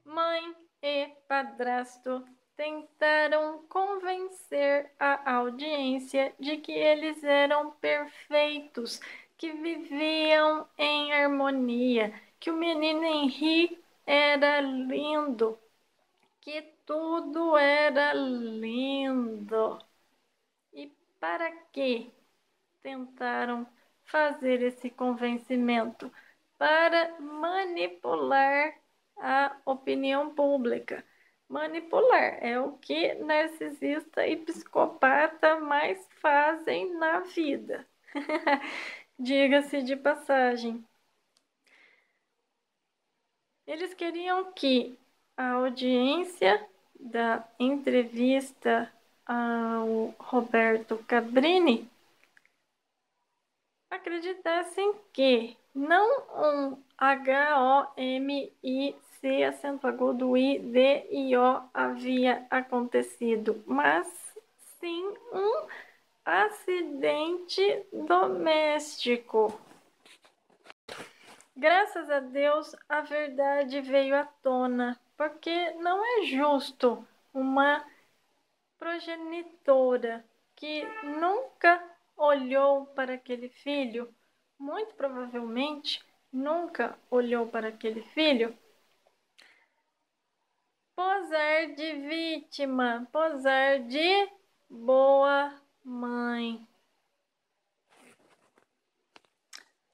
Mãe e padrasto tentaram convencer a audiência de que eles eram perfeitos, que viviam em harmonia, que o menino Henri era lindo, que tudo era lindo. E para que tentaram fazer esse convencimento? Para manipular a opinião pública. Manipular é o que narcisista e psicopata mais fazem na vida. Diga-se de passagem. Eles queriam que a audiência da entrevista ao Roberto Cabrini acreditassem que não um HOMIC acento agudo IDIO havia acontecido, mas sim um acidente doméstico. Graças a Deus, a verdade veio à tona, porque não é justo uma progenitora que nunca olhou para aquele filho, muito provavelmente nunca olhou para aquele filho, posar de vítima, posar de boa mãe.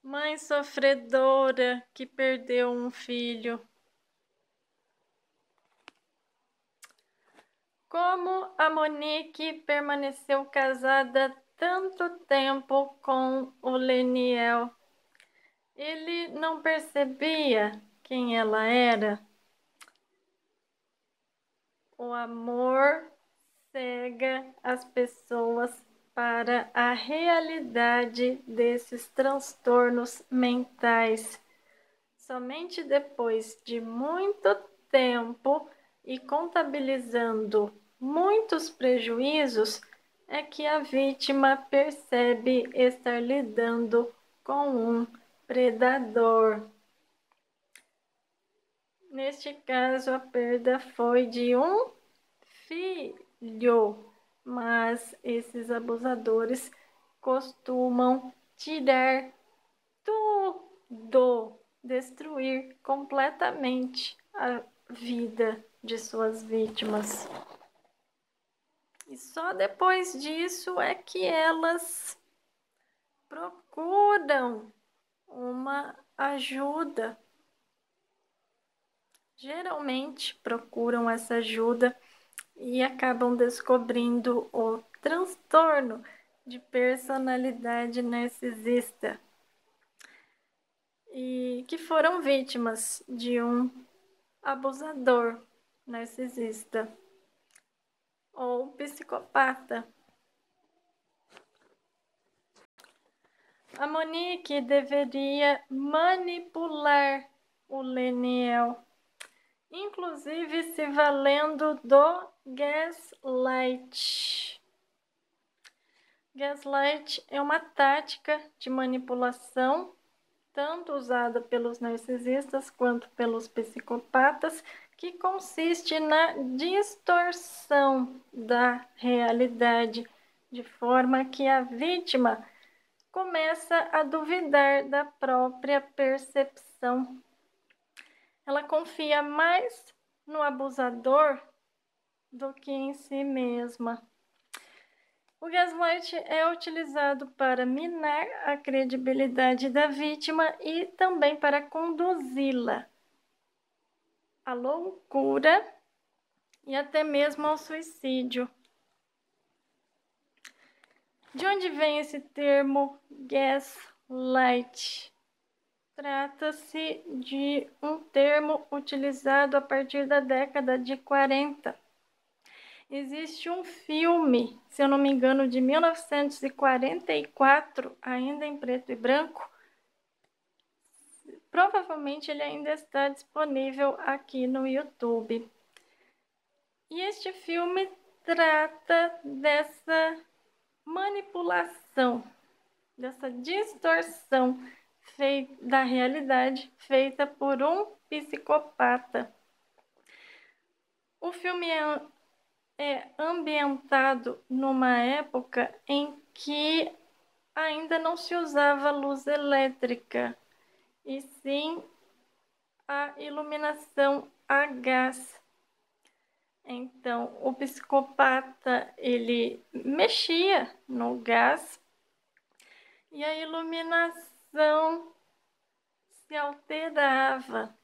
Mãe sofredora que perdeu um filho. Como a Monique permaneceu casada tanto tempo com o Leniel? Ele não percebia quem ela era. O amor cega as pessoas para a realidade desses transtornos mentais. Somente depois de muito tempo e contabilizando muitos prejuízos é que a vítima percebe estar lidando com um predador. Neste caso, a perda foi de um filho, mas esses abusadores costumam tirar tudo, destruir completamente a vida de suas vítimas. E só depois disso é que elas procuram uma ajuda. Geralmente procuram essa ajuda e acabam descobrindo o transtorno de personalidade narcisista e que foram vítimas de um abusador narcisista ou psicopata. A Monique deveria manipular o Leniel, inclusive se valendo do gaslight. Gaslight é uma tática de manipulação tanto usada pelos narcisistas quanto pelos psicopatas, que consiste na distorção da realidade, de forma que a vítima começa a duvidar da própria percepção. Ela confia mais no abusador do que em si mesma. O gaslight é utilizado para minar a credibilidade da vítima e também para conduzi-la à loucura e até mesmo ao suicídio. De onde vem esse termo gaslight? Trata-se de um termo utilizado a partir da década de 40. Existe um filme, se eu não me engano, de 1944, ainda em preto e branco. Provavelmente ele ainda está disponível aqui no YouTube. E este filme trata dessa manipulação, dessa distorção da realidade feita por um psicopata. O filme é ambientado numa época em que ainda não se usava luz elétrica, e sim a iluminação a gás. Então, o psicopata, ele mexia no gás e a iluminação se alterava.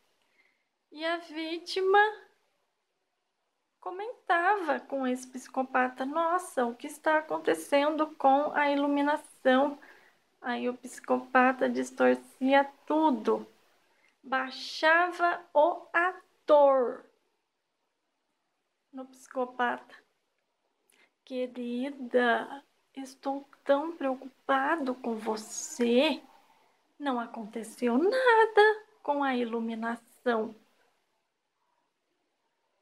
E a vítima comentava com esse psicopata: nossa, o que está acontecendo com a iluminação? Aí o psicopata distorcia tudo, baixava o ator no psicopata. Querida, estou tão preocupado com você. Não aconteceu nada com a iluminação.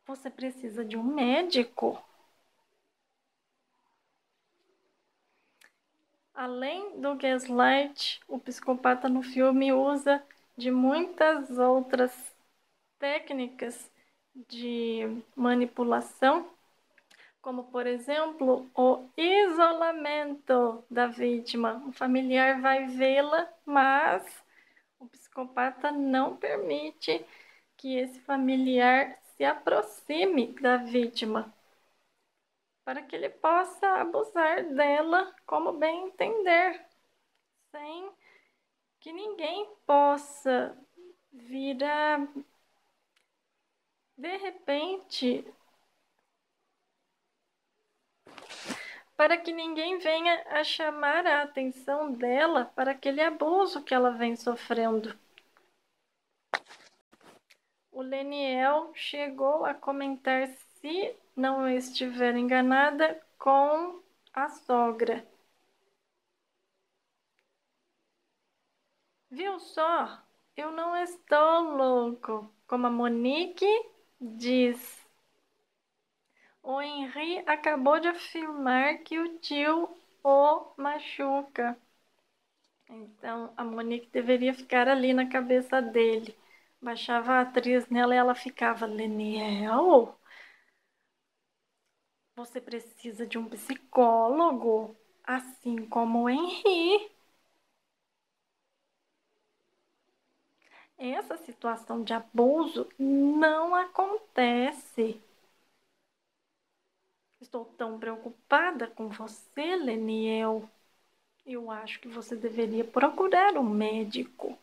Você precisa de um médico. Além do gaslight, o psicopata no filme usa de muitas outras técnicas de manipulação, como, por exemplo, o isolamento da vítima. O familiar vai vê-la, mas o psicopata não permite que esse familiar se aproxime da vítima, para que ele possa abusar dela como bem entender, sem que ninguém possa vir a, de repente, para que ninguém venha a chamar a atenção dela para aquele abuso que ela vem sofrendo. O Leniel chegou a comentar, se não estiver enganada, com a sogra. Viu só? Eu não estou louco, como a Monique diz. O Henri acabou de afirmar que o tio o machuca. Então, a Monique deveria ficar ali na cabeça dele. Baixava a atriz nela e ela ficava: Leniel, você precisa de um psicólogo, assim como o Henri. Essa situação de abuso não acontece. Estou tão preocupada com você, Leniel. Eu acho que você deveria procurar um médico.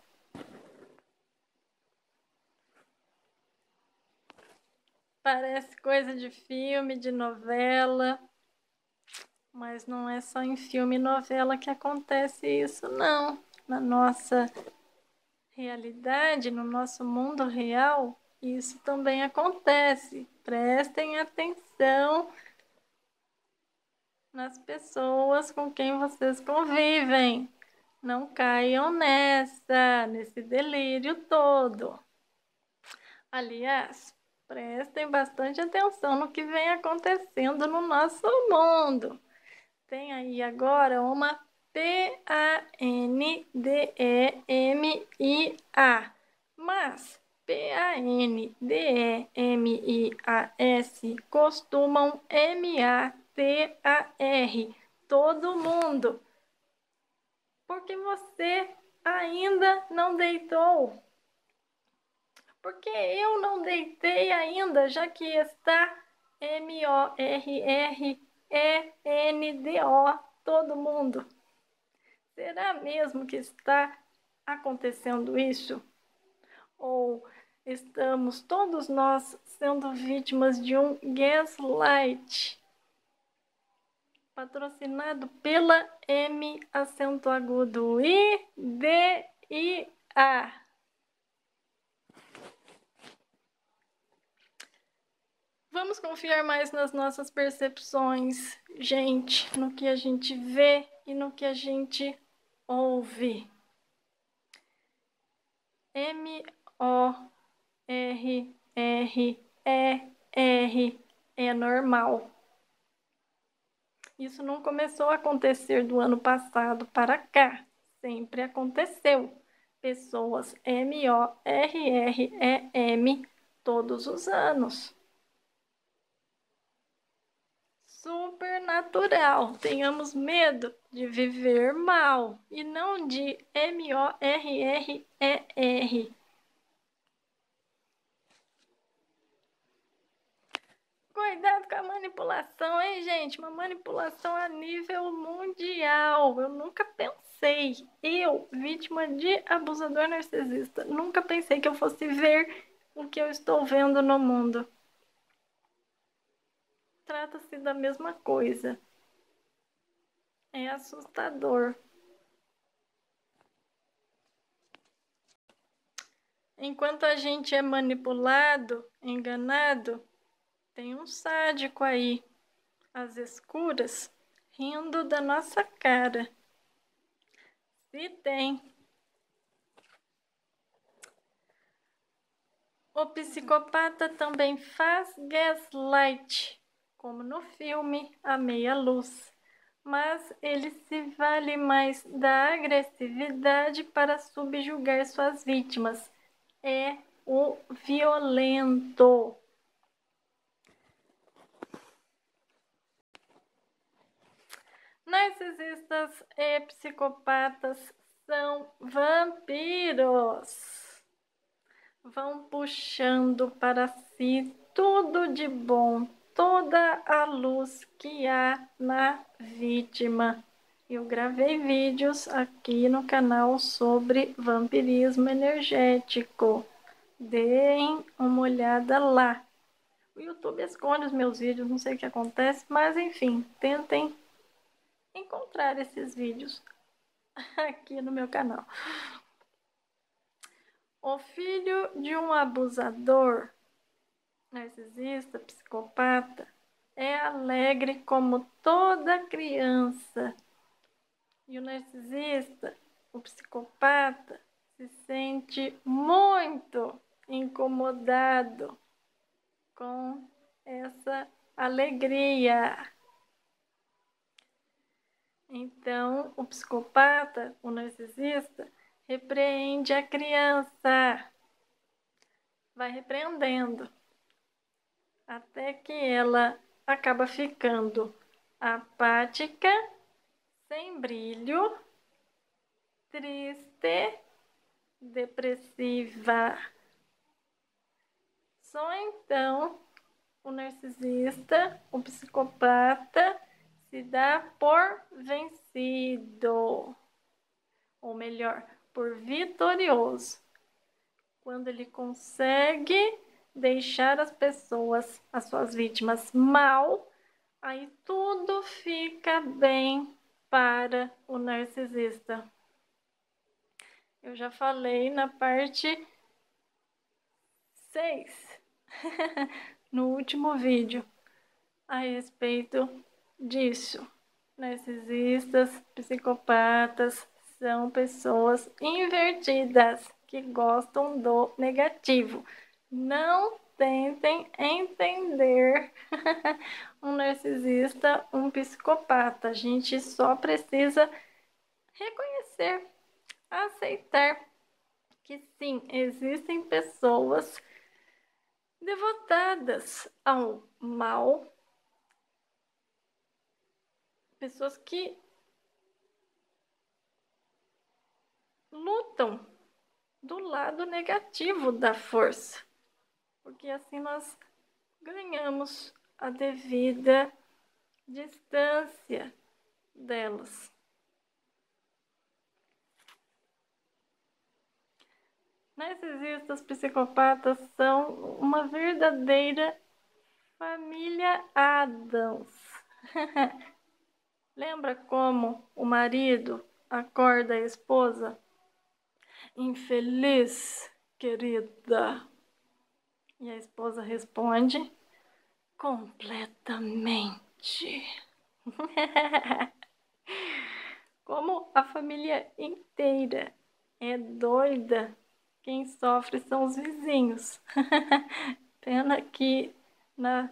Parece coisa de filme, de novela, mas não é só em filme e novela que acontece isso, não. Na nossa realidade, no nosso mundo real, isso também acontece. Prestem atenção nas pessoas com quem vocês convivem. Não caiam nesse delírio todo. Aliás, prestem bastante atenção no que vem acontecendo no nosso mundo. Tem aí agora uma pandemia, mas pandemias costumam matar todo mundo, porque você ainda não deitou. Porque eu não deitei ainda, já que está MORRENDO, todo mundo. Será mesmo que está acontecendo isso? Ou estamos todos nós sendo vítimas de um gaslight, patrocinado pela M acento agudo IDIA? Vamos confiar mais nas nossas percepções, gente, no que a gente vê e no que a gente ouve. MORRER é normal. Isso não começou a acontecer do ano passado para cá. Sempre aconteceu. Pessoas MORREM todos os anos. supernatural. Tenhamos medo de viver mal e não de MORRER. Cuidado com a manipulação, hein, gente? Uma manipulação a nível mundial. Eu nunca pensei, vítima de abusador narcisista, nunca pensei que eu fosse ver o que eu estou vendo no mundo. Trata-se da mesma coisa. É assustador. Enquanto a gente é manipulado, enganado, tem um sádico aí, às escuras, rindo da nossa cara. Se tem. O psicopata também faz gaslight, como no filme A Meia Luz, mas ele se vale mais da agressividade para subjugar suas vítimas. É o violento. Narcisistas e psicopatas são vampiros. Vão puxando para si tudo de bom, toda a luz que há na vítima. Eu gravei vídeos aqui no canal sobre vampirismo energético. Deem uma olhada lá. O YouTube esconde os meus vídeos, não sei o que acontece, mas enfim, tentem encontrar esses vídeos aqui no meu canal. O filho de um abusador, narcisista, psicopata, é alegre como toda criança. E o narcisista, o psicopata, se sente muito incomodado com essa alegria. Então, o psicopata, o narcisista, repreende a criança, vai repreendendo, até que ela acaba ficando apática, sem brilho, triste, depressiva. Só então o narcisista, o psicopata, se dá por vencido, ou melhor, por vitorioso, quando ele consegue deixar as pessoas, as suas vítimas, mal, aí tudo fica bem para o narcisista. Eu já falei na parte 6, no último vídeo, a respeito disso. Narcisistas, psicopatas são pessoas invertidas que gostam do negativo. Não tentem entender um narcisista, um psicopata. A gente só precisa reconhecer, aceitar que sim, existem pessoas devotadas ao mal, pessoas que lutam do lado negativo da força, porque assim nós ganhamos a devida distância delas. Narcisistas psicopatas são uma verdadeira família Addams. Lembra como o marido acorda a esposa? Infeliz, querida. E a esposa responde: completamente. Como a família inteira é doida, quem sofre são os vizinhos. Pena que na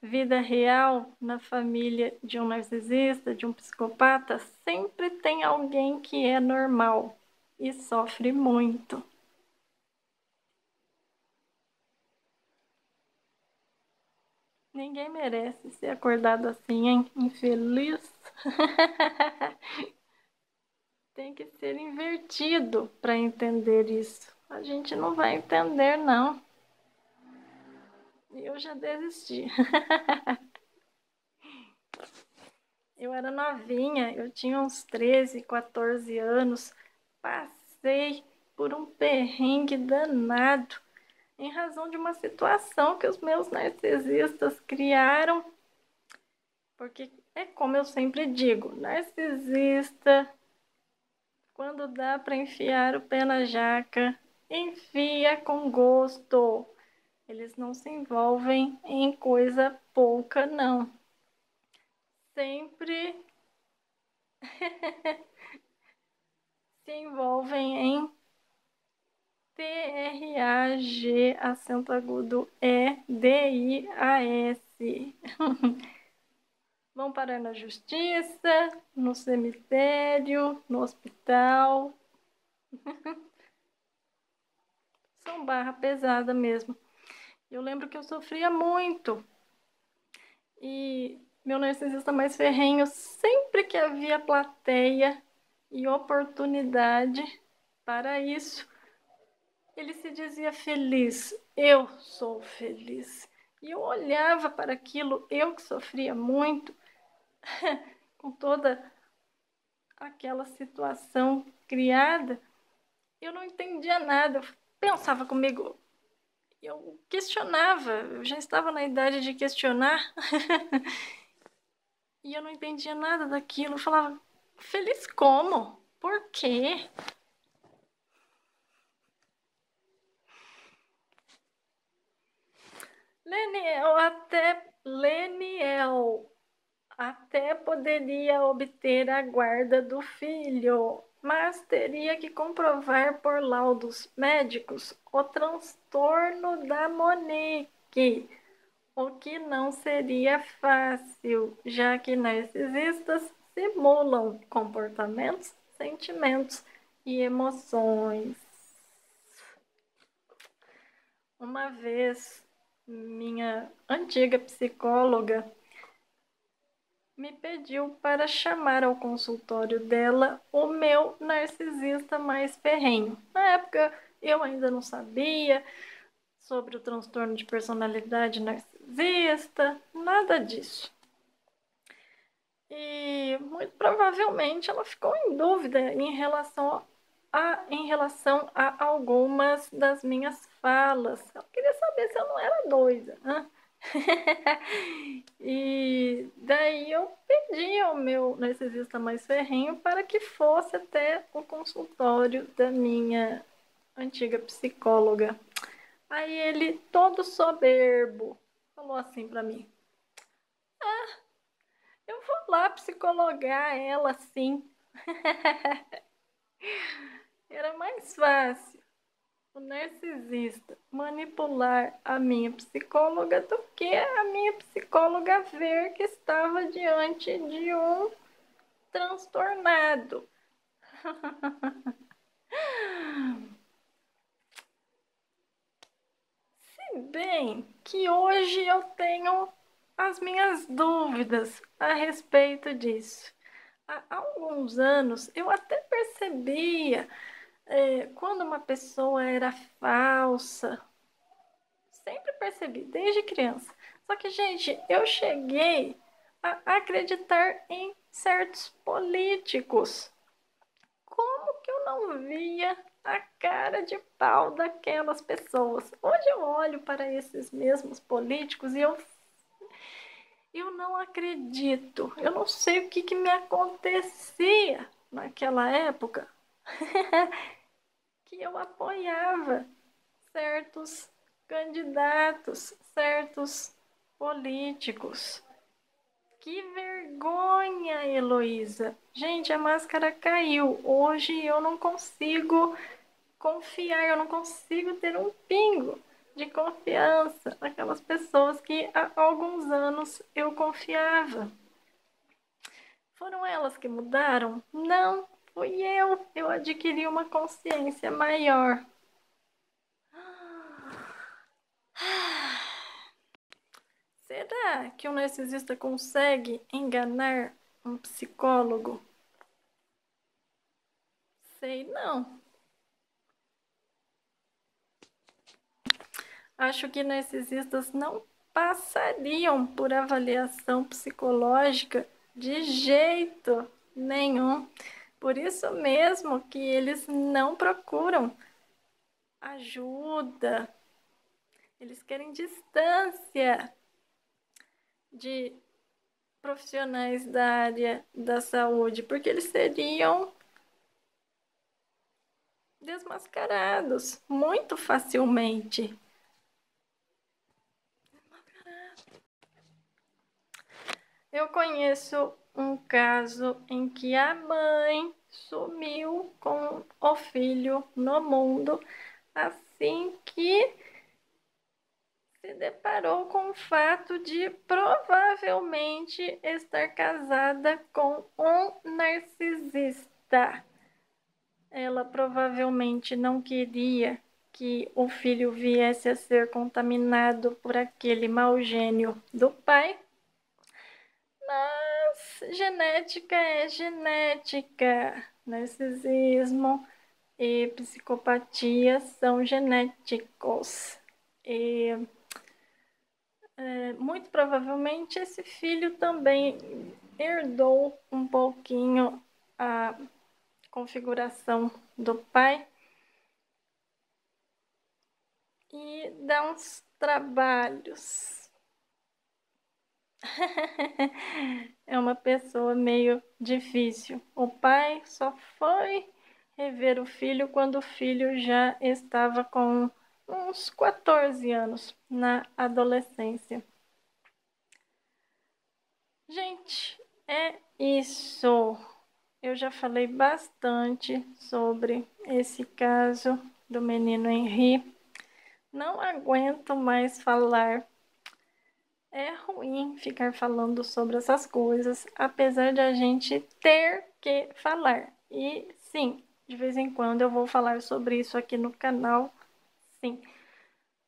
vida real, na família de um narcisista, de um psicopata, sempre tem alguém que é normal e sofre muito. Ninguém merece ser acordado assim, hein? Infeliz. Tem que ser invertido para entender isso. A gente não vai entender, não. E eu já desisti. Eu era novinha, eu tinha uns 13, 14 anos. Passei por um perrengue danado em razão de uma situação que os meus narcisistas criaram. Porque é como eu sempre digo, narcisista, quando dá para enfiar o pé na jaca, enfia com gosto. Eles não se envolvem em coisa pouca, não. Sempre se envolvem em TRAG, acento agudo EDIAS. Vão parar na justiça, no cemitério, no hospital. São barra pesada mesmo. Eu lembro que eu sofria muito. E meu narcisista mais ferrenho, sempre que havia plateia e oportunidade para isso, ele se dizia feliz. Eu sou feliz. E eu olhava para aquilo, eu que sofria muito, com toda aquela situação criada, eu não entendia nada. Eu pensava comigo, eu questionava, eu já estava na idade de questionar, e eu não entendia nada daquilo. Eu falava, feliz como? Por quê? Leniel até poderia obter a guarda do filho, mas teria que comprovar por laudos médicos o transtorno da Monique, o que não seria fácil, já que narcisistas simulam comportamentos, sentimentos e emoções. Uma vez, minha antiga psicóloga me pediu para chamar ao consultório dela o meu narcisista mais ferrenho. Na época, eu ainda não sabia sobre o transtorno de personalidade narcisista, nada disso. E muito provavelmente ela ficou em dúvida em relação a algumas das minhas falas. Ela queria saber se eu não era doida, né? E daí eu pedi ao meu narcisista mais ferrenho para que fosse até o consultório da minha antiga psicóloga. Aí ele, todo soberbo, falou assim para mim: eu vou lá psicologar ela sim. Era mais fácil o narcisista manipular a minha psicóloga do que a minha psicóloga ver que estava diante de um transtornado. Se bem que hoje eu tenho as minhas dúvidas a respeito disso. Há alguns anos eu até percebia quando uma pessoa era falsa. Sempre percebi, desde criança. Só que, gente, eu cheguei a acreditar em certos políticos. Como que eu não via a cara de pau daquelas pessoas? Hoje eu olho para esses mesmos políticos e eu não acredito. Eu não sei o que me acontecia naquela época que eu apoiava certos candidatos, certos políticos. Que vergonha, Heloísa. Gente, a máscara caiu. Hoje eu não consigo confiar, eu não consigo ter um pingo de confiança naquelas pessoas que há alguns anos eu confiava. Foram elas que mudaram? Não, fui eu. Eu adquiri uma consciência maior. Será que um narcisista consegue enganar um psicólogo? Sei não. Acho que narcisistas não passariam por avaliação psicológica de jeito nenhum. Por isso mesmo que eles não procuram ajuda. Eles querem distância de profissionais da área da saúde, porque eles seriam desmascarados muito facilmente. Eu conheço um caso em que a mãe sumiu com o filho no mundo assim que se deparou com o fato de provavelmente estar casada com um narcisista. Ela provavelmente não queria que o filho viesse a ser contaminado por aquele mau gênio do pai. Mas genética é genética. Narcisismo e psicopatia são genéticos. E muito provavelmente esse filho também herdou um pouquinho a configuração do pai e dá uns trabalhos. É uma pessoa meio difícil. O pai só foi rever o filho quando o filho já estava com uns 14 anos, na adolescência. Gente, é isso. Eu já falei bastante sobre esse caso do menino Henri. Não aguento mais falar. É ruim ficar falando sobre essas coisas, apesar de a gente ter que falar. E sim, de vez em quando eu vou falar sobre isso aqui no canal, sim.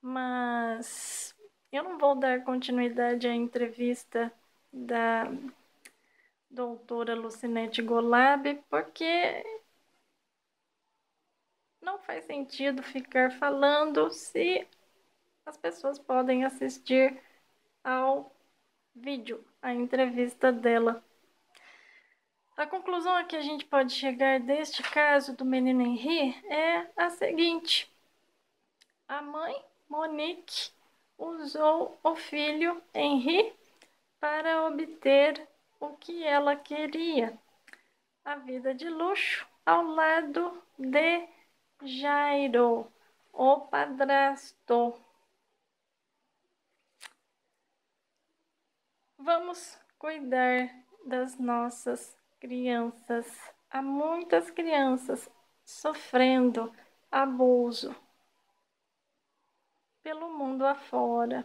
Mas eu não vou dar continuidade à entrevista da doutora Lucinete Golab, porque não faz sentido ficar falando se as pessoas podem assistir ao vídeo, a entrevista dela. A conclusão a que a gente pode chegar deste caso do menino Henri é a seguinte: a mãe, Monique, usou o filho Henri para obter o que ela queria, a vida de luxo ao lado de Jairo, o padrasto. Vamos cuidar das nossas crianças. Há muitas crianças sofrendo abuso pelo mundo afora.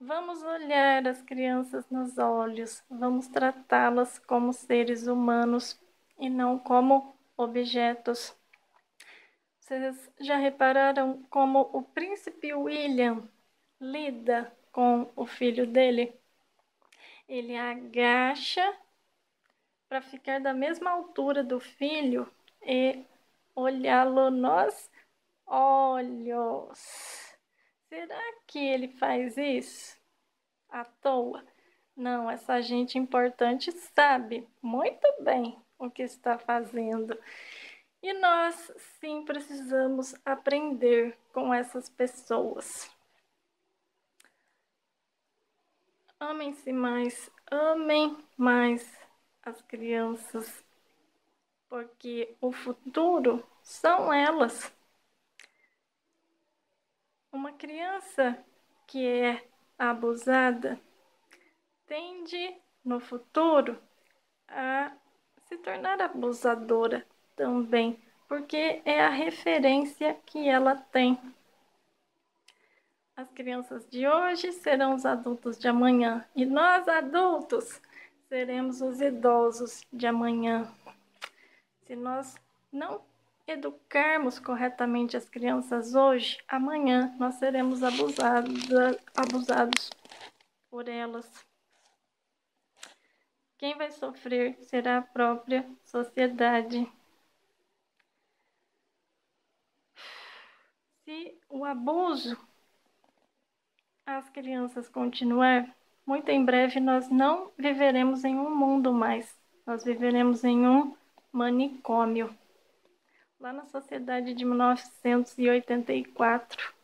Vamos olhar as crianças nos olhos, vamos tratá-las como seres humanos e não como objetos. Vocês já repararam como o príncipe William lida com o filho dele? Ele agacha para ficar da mesma altura do filho e olhá-lo nos olhos. Será que ele faz isso à toa? Não, essa gente importante sabe muito bem o que está fazendo. E nós sim precisamos aprender com essas pessoas. Amem-se mais, amem mais as crianças, porque o futuro são elas. Uma criança que é abusada tende no futuro a se tornar abusadora também, porque é a referência que ela tem. As crianças de hoje serão os adultos de amanhã e nós adultos seremos os idosos de amanhã. Se nós não educarmos corretamente as crianças hoje, amanhã nós seremos abusados por elas. Quem vai sofrer será a própria sociedade. Se o abuso às crianças continuar, muito em breve nós não viveremos em um mundo mais. Nós viveremos em um manicômio. Lá na sociedade de 1984.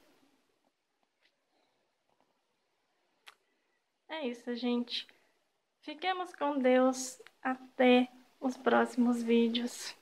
É isso, gente. Fiquemos com Deus. Até os próximos vídeos.